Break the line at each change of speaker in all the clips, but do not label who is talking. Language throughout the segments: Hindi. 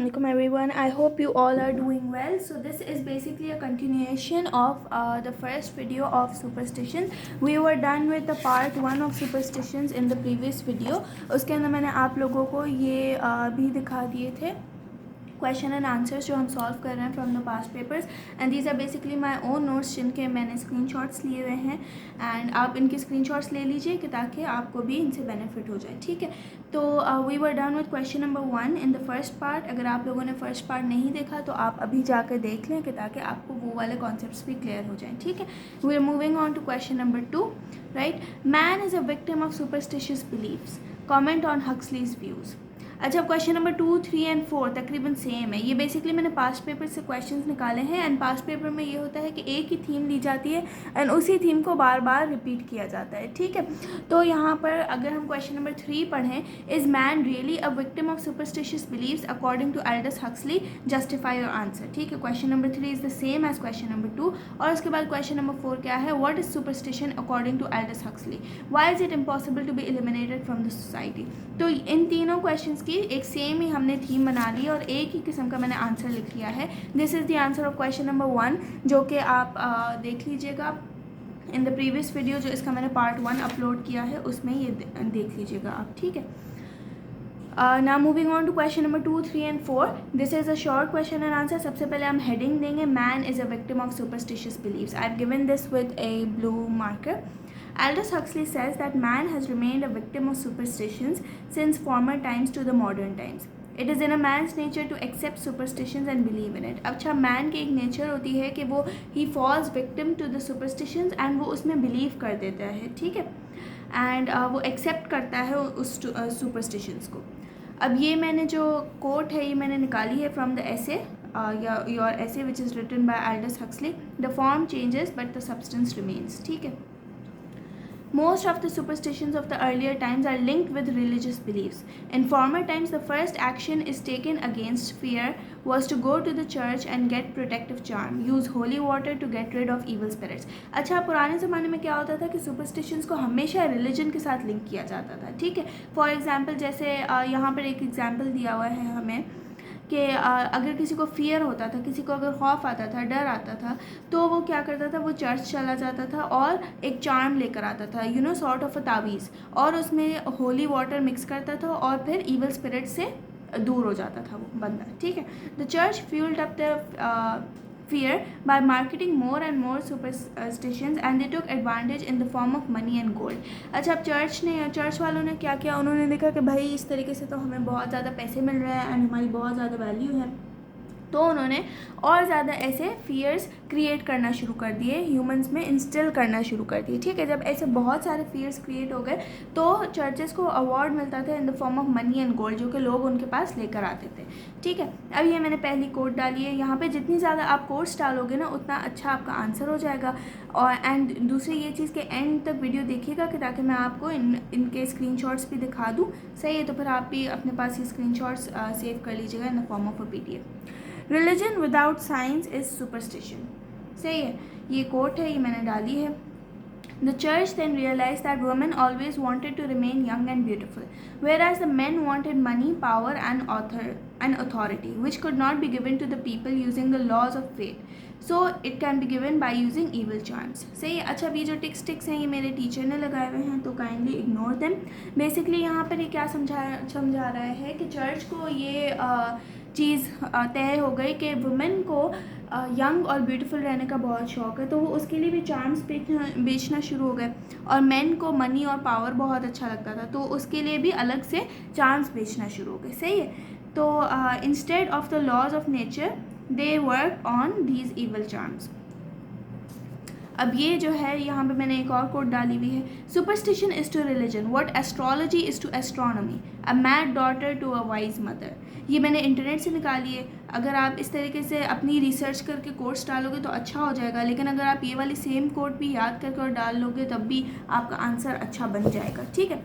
Assalamualaikum everyone. I hope you all are doing well. So this is basically a continuation of the first video of superstition. We were done with the part 1 of superstitions in the previous video. उसके अंदर मैंने आप लोगों को ये भी दिखा दिए थे क्वेश्चन एंड आंसर्स जो हम सॉल्व कर रहे हैं from the past papers, and these are basically my own notes जिनके मैंने स्क्रीनशॉट्स लिए हुए हैं, एंड आप इनके स्क्रीनशॉट्स ले लीजिए कि ताकि आपको भी इनसे बेनिफिट हो जाए. ठीक है, तो we were done with question number 1 in the first part. अगर आप लोगों ने फर्स्ट पार्ट नहीं देखा तो आप अभी जाकर देख लें कि ताकि आपको वो वाले कॉन्सेप्ट्स भी क्लियर हो जाएँ. ठीक है, we are moving on to question number 2. Right, man is a victim of superstitious beliefs. Comment on Huxley's views. अच्छा, क्वेश्चन नंबर 2, 3 एंड 4 तकरीबन सेम है. ये बेसिकली मैंने पास्ट पेपर से क्वेश्चंस निकाले हैं, एंड पास्ट पेपर में ये होता है कि एक ही थीम ली जाती है एंड उसी थीम को बार बार रिपीट किया जाता है. ठीक है, तो यहाँ पर अगर हम क्वेश्चन नंबर 3 पढ़ें, is man really a victim of superstitious beliefs according to Aldous Huxley, justify your answer. ठीक है, question number 3 is the same as question number 2. और उसके बाद क्वेश्चन नंबर 4 क्या है, what is superstition according to Aldous Huxley, why is it impossible to be eliminated from the society. तो इन तीनों क्वेश्चंस की एक सेम ही हमने थीम बना ली और एक ही किस्म का मैंने आंसर लिख लिया है. This is the answer of question number 1, जो कि आप देख लीजिएगा इन द प्रीवियस वीडियो जो इसका मैंने पार्ट 1 अपलोड किया है उसमें ये देख लीजिएगा आप. ठीक है, now moving on to question number 2, 3 and 4. This is a short question and answer. सबसे पहले हम heading देंगे, man is a victim of superstitious beliefs. I've given this with a blue marker. Aldous Huxley says that man has remained a victim of superstitions since former times to the modern times. It is in a man's nature to accept superstitions and believe in it. अच्छा, man की एक नेचर होती है कि वो he falls victim to the superstitions and वो उसमें बिलीव कर देता है. ठीक है, एंड वो एक्सेप्ट करता है उस सुपरस्टिशंस को. अब ये मैंने जो कोट है ये मैंने निकाली है from the essay your essay which is written by Aldous Huxley. The form changes but the substance remains. ठीक है, most of the superstitions of the earlier times are linked with religious beliefs. In former times, the first action is taken against fear was to go to the church and get protective charm. Use holy water to get rid of evil spirits. अच्छा, पुराने ज़माने में क्या होता था कि superstitions को हमेशा रिलीजन के साथ लिंक किया जाता था. ठीक है, फॉर एग्जाम्पल जैसे यहाँ पर एक एग्जाम्पल दिया हुआ है हमें कि अगर किसी को फ़ियर होता था, किसी को अगर खौफ आता था, डर आता था, तो वो क्या करता था, वो चर्च चला जाता था और एक चार्म लेकर आता था, you know, sort of a तावीज़, और उसमें होली वाटर मिक्स करता था और फिर इवल स्पिरिट से दूर हो जाता था वो बंदा. ठीक है, the church fuelled up the fear by marketing more and more superstitions and they took advantage in the form of money and gold. अच्छा, अब चर्च वालों ने क्या किया, उन्होंने देखा कि भाई इस तरीके से तो हमें बहुत ज़्यादा पैसे मिल रहे हैं एंड हमारी बहुत ज़्यादा वैल्यू है, तो उन्होंने और ज़्यादा ऐसे फियर्स क्रिएट करना शुरू कर दिए, ह्यूमंस में इंस्टिल करना शुरू कर दिए. ठीक है, जब ऐसे बहुत सारे फियर्स क्रिएट हो गए तो चर्चेस को अवार्ड मिलता था in the form of money and gold, जो कि लोग उनके पास लेकर आते थे. ठीक है, अब ये मैंने पहली कोट डाली है. यहाँ पे जितनी ज़्यादा आप कोट्स डालोगे ना उतना अच्छा आपका आंसर हो जाएगा. और एंड दूसरी ये चीज़ के एंड तक वीडियो देखिएगा कि ताकि मैं आपको इनके स्क्रीनशॉट्स भी दिखा दूँ. सही है, तो फिर आप भी अपने पास ये स्क्रीनशॉट्स सेव कर लीजिएगा in the form of a PDF. Religion without science is superstition. सही है, ये कोट है, ये मैंने डाली है. The church then realized that women always wanted to remain young and beautiful, whereas the men wanted money, power and authority, which could not be given to the people using the laws of fate. So it can be given by using evil charms. सही है. अच्छा, अभी जो टिक्स हैं ये मेरे टीचर ने लगाए हुए हैं, तो काइंडली इग्नोर देम. बेसिकली यहाँ पर ये क्या समझा रहा है कि चर्च को ये चीज़ तय हो गई कि वुमेन को यंग और ब्यूटीफुल रहने का बहुत शौक़ है, तो वो उसके लिए भी चार्म्स बेचना शुरू हो गए. और मेन को मनी और पावर बहुत अच्छा लगता था, तो उसके लिए भी अलग से चार्म्स बेचना शुरू हो गए. सही है, तो instead of the laws of nature they work on these evil charms. अब ये जो है यहाँ पे मैंने एक और कोट डाली हुई है. Superstition is to religion what astrology is to astronomy, a mad daughter to a wise mother. ये मैंने इंटरनेट से निकाली है. अगर आप इस तरीके से अपनी रिसर्च करके कोट्स डालोगे तो अच्छा हो जाएगा, लेकिन अगर आप ये वाली सेम कोट भी याद करके और डाल लोगे तब भी आपका आंसर अच्छा बन जाएगा. ठीक है,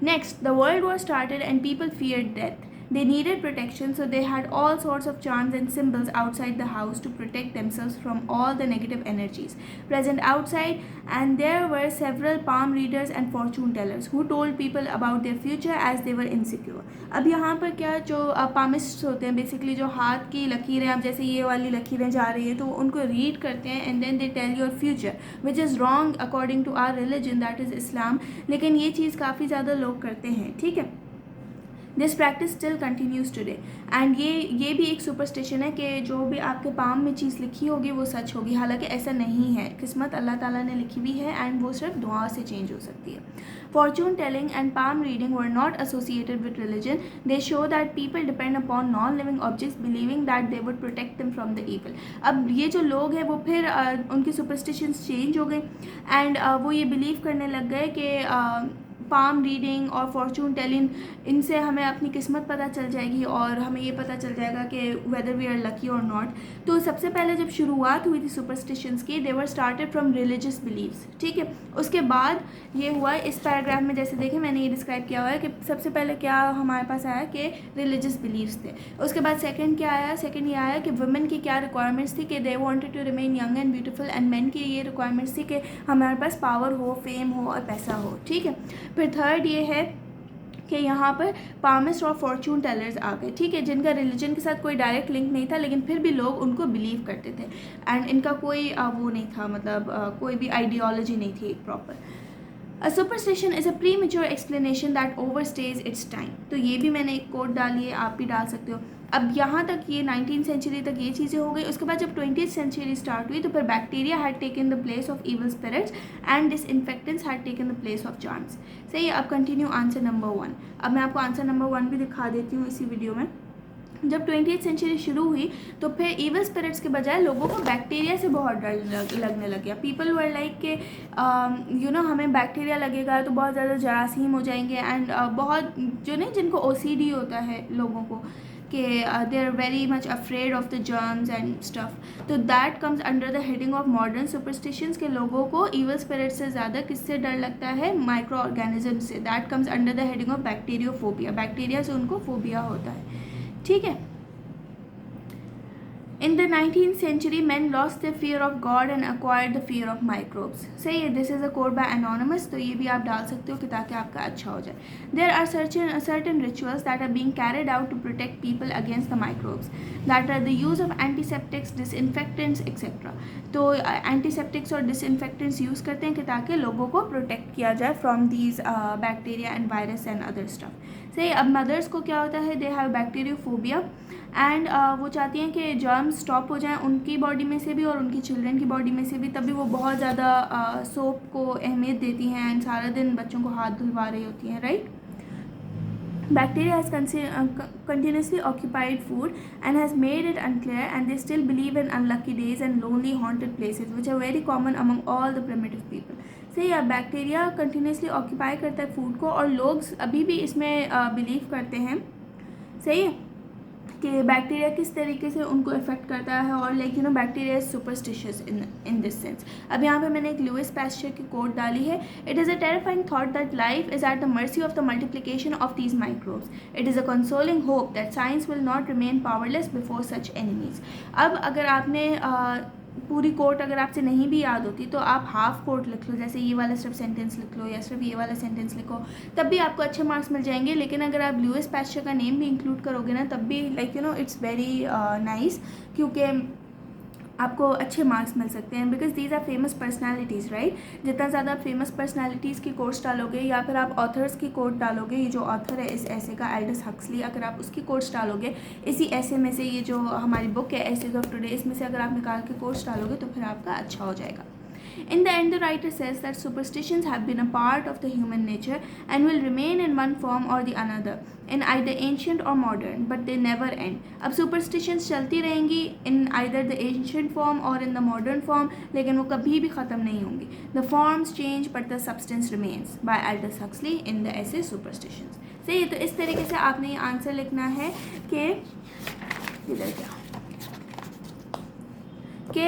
next, the world war started and people feared death. They needed protection, so they had all sorts of charms and symbols outside the house to protect themselves from all the negative energies present outside. And there were several palm readers and fortune tellers who told people about their future as they were insecure. अब यहाँ पर क्या, जो पामिस्ट होते हैं बेसिकली, जो हाथ की लकीरें, अब जैसे ये वाली लकीरें जा रही है तो उनको रीड करते हैं and then they tell your future, which is wrong according to our religion, that is Islam. लेकिन ये चीज़ काफ़ी ज़्यादा लोग करते हैं. ठीक है, this practice still continues today. And ये भी एक सुपरस्टिशन है कि जो भी आपके पाम में चीज़ लिखी होगी वो सच होगी. हालांकि ऐसा नहीं है, किस्मत अल्लाह ताला ने लिखी हुई है एंड वो सिर्फ दुआ से चेंज हो सकती है. Fortune telling and palm reading were not associated with religion. They show that people depend upon non living objects believing that they would protect them from the evil. अब ये जो लोग हैं वो फिर उनकी सुपरस्टिशंस चेंज हो गई एंड वो ये बिलीव करने लग गए कि पाम रीडिंग और फॉर्चून टेलिंग, इनसे हमें अपनी किस्मत पता चल जाएगी और हमें ये पता चल जाएगा कि वेदर वी आर लकी और नॉट. तो सबसे पहले जब शुरुआत हुई थी सुपरस्टिशंस की, they were started from religious beliefs. ठीक है, उसके बाद ये हुआ इस पैराग्राफ में, जैसे देखें मैंने ये डिस्क्राइब किया हुआ है कि सबसे पहले क्या हमारे पास आया कि रिलीजियस बिलीव्स थे. उसके बाद सेकंड क्या आया, सेकंड ये आया कि वुमेन की क्या रिक्वायरमेंट्स थी कि they wanted to remain young and beautiful, and men की ये रिक्वायरमेंट्स थी कि हमारे पास पावर हो, फेम हो और पैसा हो. ठीक है, फिर थर्ड ये है कि यहाँ पर पामिस्ट और फॉर्चून टेलर्स आ गए. ठीक है, जिनका रिलीजन के साथ कोई डायरेक्ट लिंक नहीं था लेकिन फिर भी लोग उनको बिलीव करते थे एंड इनका कोई वो नहीं था, मतलब कोई भी आइडियोलॉजी नहीं थी एक proper. A superstition is a premature explanation that overstays its time. तो ये भी मैंने एक कोड डाली है, आप भी डाल सकते हो. अब यहाँ तक ये 19th सेंचुरी तक ये चीज़ें हो गई. उसके बाद जब 20th सेंचुरी स्टार्ट हुई तो फिर bacteria had taken the place of evil spirits and disinfectants had taken the place of charms. सही है, अब कंटिन्यू आंसर नंबर 1. अब मैं आपको आंसर नंबर 1 भी दिखा देती हूँ इसी वीडियो में. जब 20th सेंचुरी शुरू हुई तो फिर इवल स्पिरिट्स के बजाय लोगों को बैक्टीरिया से बहुत डर लगने लग गया. पीपल वर लाइक के हमें बैक्टीरिया लगेगा तो बहुत ज़्यादा जरासीम हो जाएंगे एंड बहुत जो नहीं, जिनको OCD होता है लोगों को, कि they are very much afraid of the germs and stuff. तो that comes under the heading of modern superstitions के लोगों को इवल स्पिरिट से ज़्यादा किससे डर लगता है, माइक्रो ऑर्गेनिज्म से. That comes under the heading of bacteriophobia. Bacteria से उनको फोबिया होता है. ठीक है. In the 19th century, men lost their fear of God and acquired the fear of microbes. सही है, this is a quote by Anonymous. तो ये भी आप डाल सकते हो कि ताकि आपका अच्छा हो जाए. There are certain rituals that are being carried out to protect people against the microbes. That are the use of antiseptics, disinfectants, etc. तो antiseptics और disinfectants यूज़ करते हैं कि ताकि लोगों को प्रोटेक्ट किया जाए from these bacteria and virus and other stuff. सही. अब मदर्स को क्या होता है, दे हैव बैक्टीरियोफोबिया एंड वो चाहती हैं कि जर्म्स स्टॉप हो जाएं उनकी बॉडी में से भी और उनकी चिल्ड्रन की बॉडी में से भी. तभी वो बहुत ज़्यादा सोप को अहमियत देती हैं एंड सारा दिन बच्चों को हाथ धुलवा रही होती हैं. Right. Bacteria has continuously occupied food and has made it unclear, and they still believe in unlucky days and lonely haunted places, which are very common among all the primitive people. सही है, बैक्टीरिया कंटिन्यूसली ऑक्यूपाई करता है फूड को और लोग अभी भी इसमें बिलीव करते हैं. सही है कि बैक्टीरिया किस तरीके से उनको इफेक्ट करता है और bacteria is superstitious in this sense. अब यहाँ पे मैंने एक लुइस पैस्चर की कोट डाली है. It is a terrifying thought that life is at the mercy of the multiplication of these microbes. It is a consoling hope that science will not remain powerless before such enemies. अब अगर आपने पूरी कोट अगर आपसे नहीं भी याद होती तो आप हाफ कोट लिख लो, जैसे ये वाला सिर्फ सेंटेंस लिख लो या सिर्फ ये वाला सेंटेंस लिखो, तब भी आपको अच्छे मार्क्स मिल जाएंगे. लेकिन अगर आप लुइस पैस्चर का नेम भी इंक्लूड करोगे ना तब भी इट्स वेरी नाइस, क्योंकि आपको अच्छे मार्क्स मिल सकते हैं because these are famous personalities. Right. जितना ज़्यादा फेमस पर्सनैलिटीज़ की कोट्स डालोगे या फिर आप ऑथर्स की कोट डालोगे, ये जो ऑथर है इस ऐसे का एल्डस हक्सली, अगर आप उसकी कोट्स डालोगे इसी ऐसे में से, ये जो हमारी बुक है एसेज ऑफ टुडे, इसमें से अगर आप निकाल के कोट्स डालोगे तो फिर आपका अच्छा हो जाएगा. In the end, the writer says that superstitions have been a part of the human nature and will remain in one form or the another, in either ancient or modern, but they never end. अब superstitions चलती रहेंगी in either the ancient form or in the modern form, लेकिन वो कभी भी ख़त्म नहीं होंगी. The forms change but the substance remains, by Aldous Huxley in the essay Superstitions. सही है, तो इस तरीके से आपने ये आंसर लिखना है कि इधर क्या कि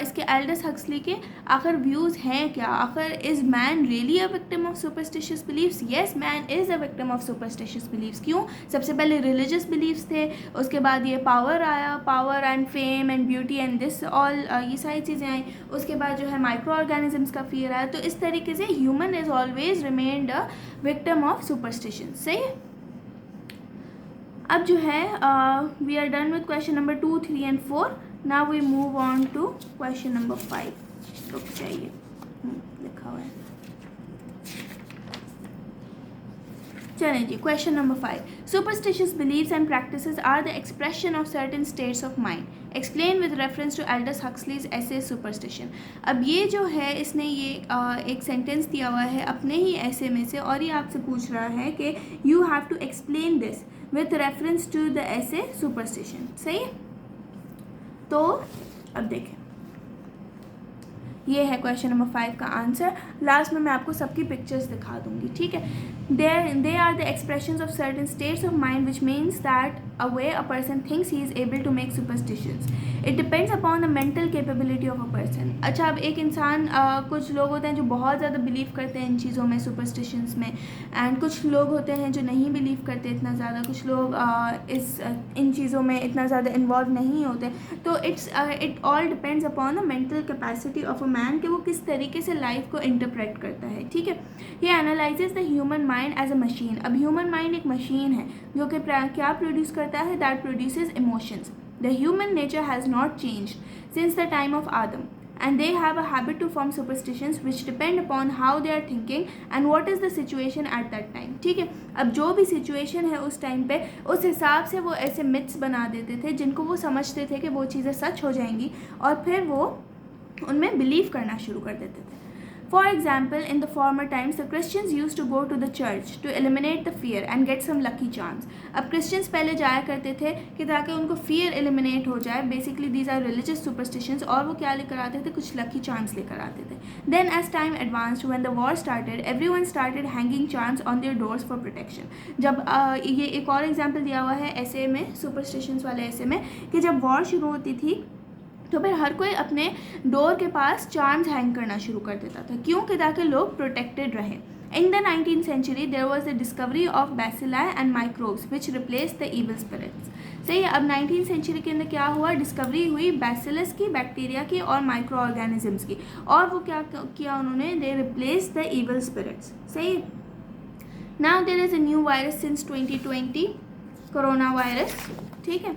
इसके एल्डस हक्सली के आखिर व्यूज़ हैं क्या, आखिर is man really a victim of superstitious beliefs? Yes, man is a victim of superstitious beliefs. क्यों? सबसे पहले रिलीजियस बिलीव्स थे, उसके बाद ये पावर आया, power and fame and beauty and this all, ये सारी चीज़ें आई, उसके बाद जो है माइक्रो ऑर्गेनिजम्स का फियर आया। तो इस तरीके से human is always remained a victim of superstition. सही है। अब जो है we are done with question number 2, 3 and 4। Now we move on to question number 5। रुक जाइए, लिखा हुआ है। चलें जी, question number 5। Superstitious beliefs and practices are the expression of certain states of mind. Explain with reference to Aldous Huxley's essay superstition. अब ये जो है इसने ये एक सेंटेंस दिया हुआ है अपने ही ऐसे में से, और ये आपसे पूछ रहा है कि you have to explain this with reference to the essay superstition. सही। तो अब देखें, ये है क्वेश्चन नंबर 5 का आंसर। लास्ट में मैं आपको सबकी पिक्चर्स दिखा दूंगी, ठीक है। They are the expressions of certain states of mind which means that a way a person thinks he is able to make superstitions. It depends upon the mental capability of a person. अच्छा, अब एक इंसान कुछ लोग होते हैं जो बहुत ज़्यादा बिलीव करते हैं इन चीज़ों में, सुपरस्टिशंस में, एंड कुछ लोग होते हैं जो नहीं बिलीव करते इतना ज़्यादा, कुछ लोग इन चीज़ों में इतना ज़्यादा इन्वॉल्व नहीं होते। तो it all depends upon the mental capacity of a man कि वो किस तरीके से लाइफ को इंटरप्रेट करता है, ठीक है। ये analyses the human mind as a machine. अब ह्यूमन माइंड एक मशीन है जो कि क्या प्रोड्यूस करता है, that produces emotions. The human nature has not changed since the time of Adam, and they have a habit to form superstitions which depend upon how they are thinking and what is the situation at that time, ठीक है। अब जो भी सिचुएशन है उस टाइम पे, उस हिसाब से वो ऐसे मिथ्स बना देते थे जिनको वो समझते थे कि वो चीज़ें सच हो जाएंगी, और फिर वो उनमें बिलीव करना शुरू कर देते थे। For example, in the former times, the Christians used to go to the church to eliminate the fear and get some lucky charms. अब Christians पहले जाया करते थे कि ताकि उनको fear eliminate हो जाए. Basically, these are religious superstitions. और वो क्या लेकर आते थे? कुछ lucky charms लेकर आते थे. Then, as time advanced, when the war started, everyone started hanging charms on their doors for protection. जब ये एक और example दिया हुआ है ऐसे में, superstitions वाले ऐसे में, कि जब war शुरू होती थी तो फिर हर कोई अपने डोर के पास चार्म्स हैंग करना शुरू कर देता था। क्यों? कि ताकि लोग प्रोटेक्टेड रहें। In the 19th century there was the discovery of bacilli and microbes which replace the evil spirits. सही है। अब 19th century के अंदर क्या हुआ? डिस्कवरी हुई बैसिलस की, बैक्टीरिया की और माइक्रो ऑर्गेनिजम्स की, और वो क्या किया उन्होंने? They replace the evil spirits. सही। Now there is a new virus since 2020, corona virus, ठीक है।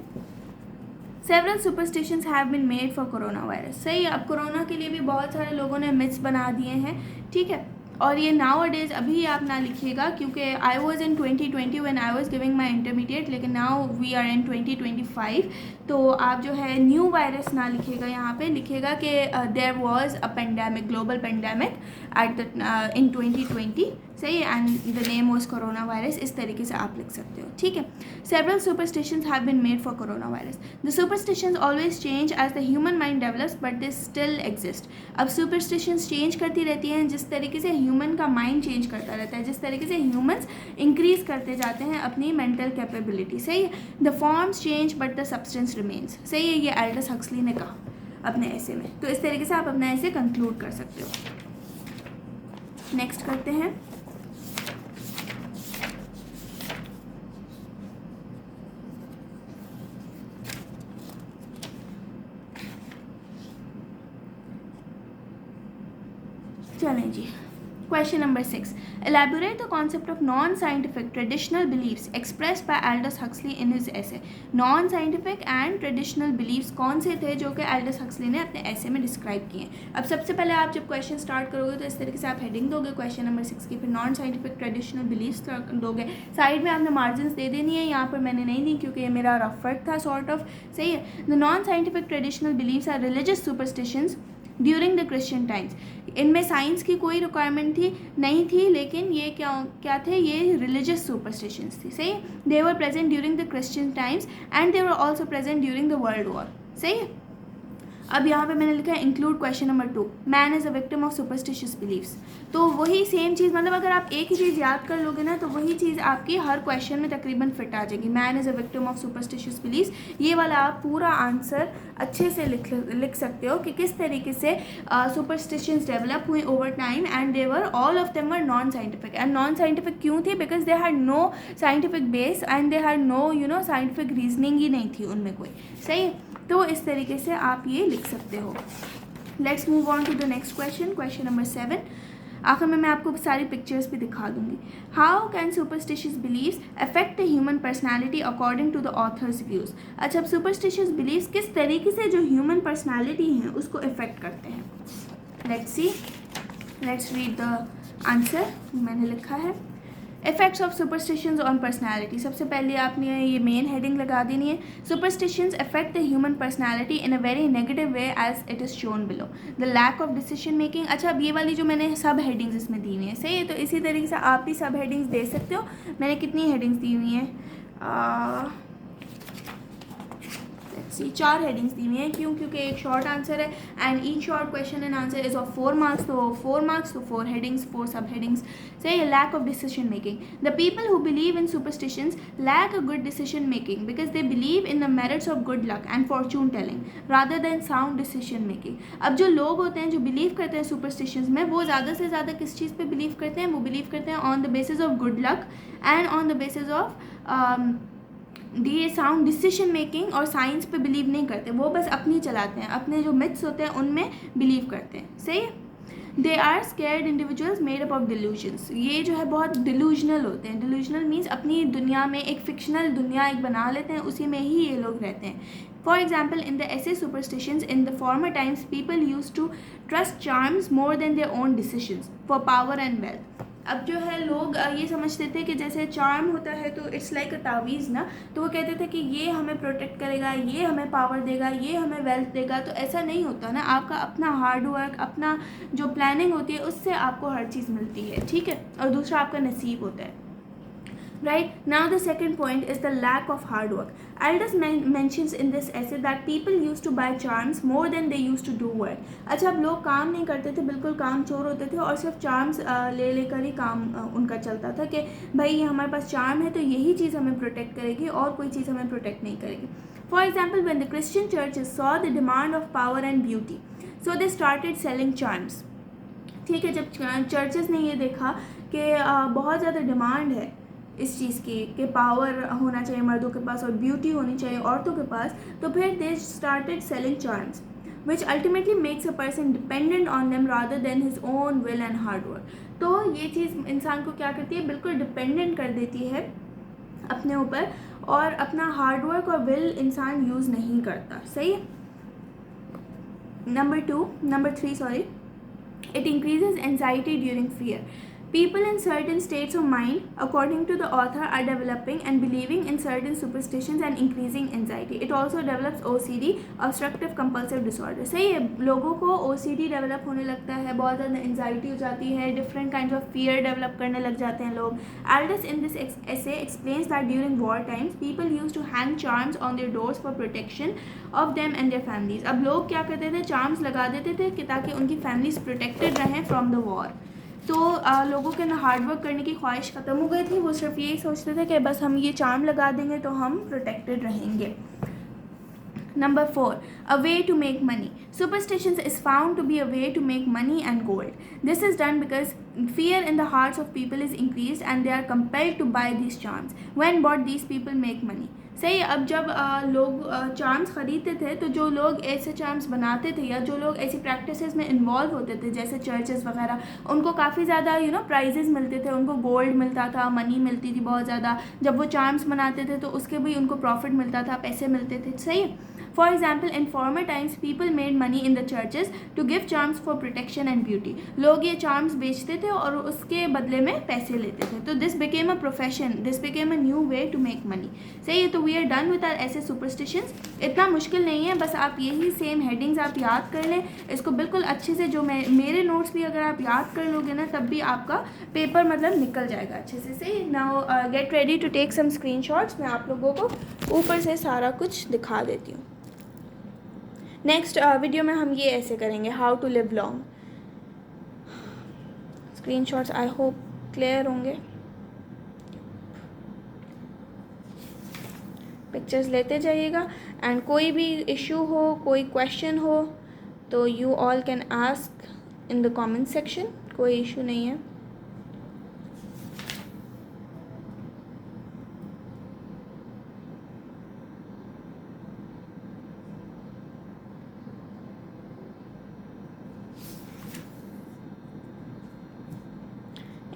Several superstitions have been made for corona virus. सही है। अब कोरोना के लिए भी बहुत सारे लोगों ने मिथ्स बना दिए हैं, ठीक है। और ये नाउ डेज अभी आप ना लिखिएगा, क्योंकि I was in 2020 when I was giving my intermediate, लेकिन नाउ वी आर इन 2025। तो आप जो है न्यू वायरस ना लिखिएगा, यहाँ पे लिखिएगा कि there was a pandemic, global pandemic at the in 2020। सही है। And the name was corona virus. इस तरीके से आप लिख सकते हो, ठीक है। Several superstitions have been made for corona virus. The superstitions always change as the human mind develops but they still exist. अब सुपरस्टिशंस चेंज करती रहती हैं जिस तरीके से ह्यूमन का माइंड चेंज करता रहता है, जिस तरीके से ह्यूमंस इंक्रीज करते जाते हैं अपनी मेंटल कैपेबिलिटी। सही है। The forms change but the substance remains. सही है। ये एल्डस हक्सली ने कहा अपने ऐसे में। तो इस तरीके से आप अपना ऐसे कंक्लूड कर सकते हो। नेक्स्ट करते हैं। चलें जी, question number 6। Elaborate the concept of non scientific traditional beliefs expressed by Aldous Huxley in his essay. Non scientific and traditional beliefs कौन से थे जो कि एल्डस हक्सली ने अपने ऐसे में डिस्क्राइब किए हैं? अब सबसे पहले आप जब क्वेश्चन स्टार्ट करोगे तो इस तरीके से आप हेडिंग दोगे क्वेश्चन नंबर 6 की, फिर नॉन साइंटिफिक ट्रेडिशनल बिलीव्स दोगे। साइड में आपने मार्जिन दे देनी है, यहाँ पर मैंने नहीं दी क्योंकि ये मेरा रफ वर्क था सॉर्ट ऑफ। सही है। The non scientific traditional beliefs are religious superstitions during the Christian times. इनमें साइंस की कोई रिक्वायरमेंट नहीं थी, लेकिन ये क्या थे? ये रिलीजियस सुपरस्टिशंस थी। सही। They were present during the Christian times and they were also present during the world war. सही है। अब यहाँ पे मैंने लिखा है include question number 2, man is a victim of superstitious beliefs. तो वही सेम चीज़, मतलब अगर आप एक ही चीज़ याद कर लोगे ना तो वही चीज़ आपकी हर क्वेश्चन में तकरीबन फिट आ जाएगी। Man is a victim of superstitious beliefs, ये वाला आप पूरा आंसर अच्छे से लिख सकते हो कि किस तरीके से सुपरस्टिशंस डेवलप हुई over time and they were all of them were non scientific. And non scientific क्यों थी? Because they had no scientific base and they had no scientific reasoning ही नहीं थी उनमें कोई। सही है, तो इस तरीके से आप ये लिख सकते हो। Let's move on to the next question, question number 7। आखिर में मैं आपको सारी पिक्चर्स भी दिखा दूंगी। How can superstitious beliefs affect the human personality according to the author's views. अच्छा, अब सुपरस्टिशियस बिलीव्स किस तरीके से जो ह्यूमन पर्सनैलिटी है उसको अफेक्ट करते हैं। Let's see, let's read the answer. मैंने लिखा है effects of superstitions on personality. सबसे पहले आपने ये मेन हेडिंग लगा देनी है, superstitions affect the human personality in a very negative way as it is shown below. The lack of decision making. अच्छा, अब ये वाली जो मैंने सब हेडिंग्स इसमें दी हुई हैं, सही है, तो इसी तरीके से आप भी सब हेडिंग्स दे सकते हो। मैंने कितनी हेडिंग्स दी हुई हैं? 4 हेडिंग्स दी हुई हैं। क्यों? क्योंकि एक शॉर्ट आंसर है and each short question and answer is of 4 marks, तो 4 मार्क्स तो 4 हेडिंग्स, 4 सब हेडिंग्स। सही है, lack of decision making. The people who believe in superstitions lack a good decision making because they believe in the merits of good luck and fortune telling rather than sound decision making. अब जो लोग होते हैं जो बिलीव करते हैं सुपरस्टिशंस में, वो ज़्यादा से ज़्यादा किस चीज़ पे बिलीव करते हैं? वो बिलीव करते हैं on the basis of good luck and on the basis of ये साउंड डिसीजन मेकिंग और साइंस पे बिलीव नहीं करते। वो बस अपनी चलाते हैं, अपने जो मिथ्स होते हैं उनमें बिलीव करते हैं। सही है, they are scared individuals made up of delusions. ये जो है बहुत डिल्यूजनल होते हैं। डिल्यूजनल मीन्स अपनी दुनिया में एक फिक्शनल दुनिया एक बना लेते हैं, उसी में ही ये लोग रहते हैं। For example, in the essay superstitions in the former times people use to trust charms more than their own decisions for power and wealth. अब जो है लोग ये समझते थे कि जैसे चार्म होता है तो इट्स लाइक अ तावीज़ ना, तो वो कहते थे कि ये हमें प्रोटेक्ट करेगा, ये हमें पावर देगा, ये हमें वेल्थ देगा। तो ऐसा नहीं होता ना, आपका अपना हार्ड वर्क, अपना जो प्लानिंग होती है उससे आपको हर चीज़ मिलती है, ठीक है, और दूसरा आपका नसीब होता है। Right, now the second point is the lack of hard work. Aldous mentions in this essay that people used to buy charms more than they used to do work. अच्छा, अब लोग काम नहीं करते थे, बिल्कुल काम चोर होते थे और सिर्फ चार्म्स ले लेकर ही काम उनका चलता था कि भाई ये हमारे पास चार्म है तो यही चीज़ हमें प्रोटेक्ट करेगी और कोई चीज़ हमें प्रोटेक्ट नहीं करेगी। For example, when the Christian churches saw the demand of power and beauty, so they started selling charms. ठीक है, जब चर्चेस ने ये देखा कि बहुत ज़्यादा डिमांड है इस चीज़ की कि पावर होना चाहिए मर्दों के पास और ब्यूटी होनी चाहिए औरतों के पास, तो फिर they started selling charms which ultimately makes a person dependent on them rather than his own will and hard work. तो ये चीज़ इंसान को क्या करती है? बिल्कुल डिपेंडेंट कर देती है अपने ऊपर और अपना हार्ड वर्क और विल इंसान यूज़ नहीं करता। सही है। Number 3 sorry, it increases anxiety during fear. People in certain states of mind, according to the author, are developing and believing in certain superstitions and increasing anxiety. It also develops OCD, obstructive compulsive disorder. सही है, लोगों को OCD डेवलप होने लगता है, बहुत ज़्यादा एंजाइटी हो जाती है, different kind of fear develop करने लग जाते हैं लोग। Aldous in this essay explains that during war times, people used to hang charms on their doors for protection of them and their families. अब लोग क्या करते थे? चार्म्स लगा देते थे कि ताकि उनकी फैमिलीज प्रोटेक्टेड रहें फ्रॉम द वॉर। तो लोगों के ना हार्ड वर्क करने की ख्वाहिश ख़त्म हो गई थी, वो सिर्फ यही सोचते थे कि बस हम ये चार्म लगा देंगे तो हम प्रोटेक्टेड रहेंगे। Number 4, a way to make money. Superstitions is found to be a way to make money and gold. This is done because fear in the hearts of people is increased and they are compelled to buy these charms. When bought, these people make money. सही है, अब जब लोग चार्म्स ख़रीदते थे तो जो लोग ऐसे चार्म्स बनाते थे या जो लोग ऐसी प्रैक्टिसेस में इन्वॉल्व होते थे जैसे चर्चेस वगैरह, उनको काफ़ी ज़्यादा प्राइजेस मिलते थे, उनको गोल्ड मिलता था, मनी मिलती थी बहुत ज़्यादा। जब वो चार्म्स बनाते थे तो उसके भी उनको प्रॉफिट मिलता था, पैसे मिलते थे। सही है। For example, in former times, people made money in the churches to give charms for protection and beauty. लोग ये charms बेचते थे और उसके बदले में पैसे लेते थे। तो this became a profession, this became a new way to make money. सही है, तो we are done with our ऐसे superstitions. इतना मुश्किल नहीं है, बस आप यही सेम हेडिंग्स आप याद कर लें, इसको बिल्कुल अच्छे से, जो मेरे नोट्स भी अगर आप याद कर लोगे ना तब भी आपका पेपर मतलब निकल जाएगा अच्छे से। सही, now get ready to take some screenshots. मैं आप लोगों को ऊपर से सारा कुछ दिखा देती हूँ। नेक्स्ट वीडियो में हम ये ऐसे करेंगे, how to live long. Screenshots I hope clear होंगे। पिक्चर्स लेते जाइएगा एंड कोई भी इशू हो, कोई क्वेश्चन हो तो you all can ask in the comment section, कोई इशू नहीं है।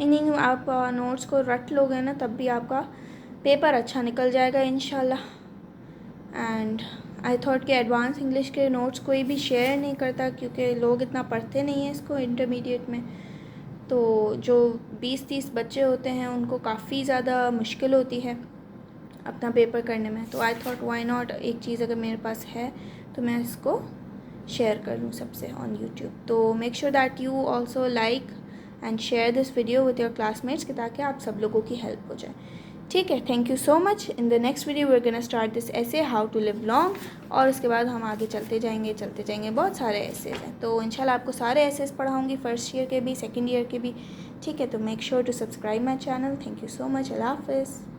इन्हीं आप नोट्स को रट लोगे ना तब भी आपका पेपर अच्छा निकल जाएगा इंशाल्लाह। एंड आई थॉट कि एडवांस इंग्लिश के नोट्स कोई भी शेयर नहीं करता क्योंकि लोग इतना पढ़ते नहीं हैं इसको इंटरमीडिएट में, तो जो 20-30 बच्चे होते हैं उनको काफ़ी ज़्यादा मुश्किल होती है अपना पेपर करने में। तो आई थॉट व्हाई नॉट, एक चीज़ अगर मेरे पास है तो मैं इसको शेयर कर लूँ सबसे ऑन यूट्यूब। तो make sure that you also like and share this video with your classmates ताकि आप सब लोगों की हेल्प हो जाए। ठीक है, thank you so much. In the next video we are gonna start this essay, how to live long, और उसके बाद हम आगे चलते जाएंगे। बहुत सारे ऐसेज हैं तो इंशाल्लाह आपको सारे ऐसेज पढ़ाऊँगी, फर्स्ट ईयर के भी, सेकेंड ईयर के भी। ठीक है, तो make sure to subscribe my channel. Thank you so much. अल्लाह हाफिज़।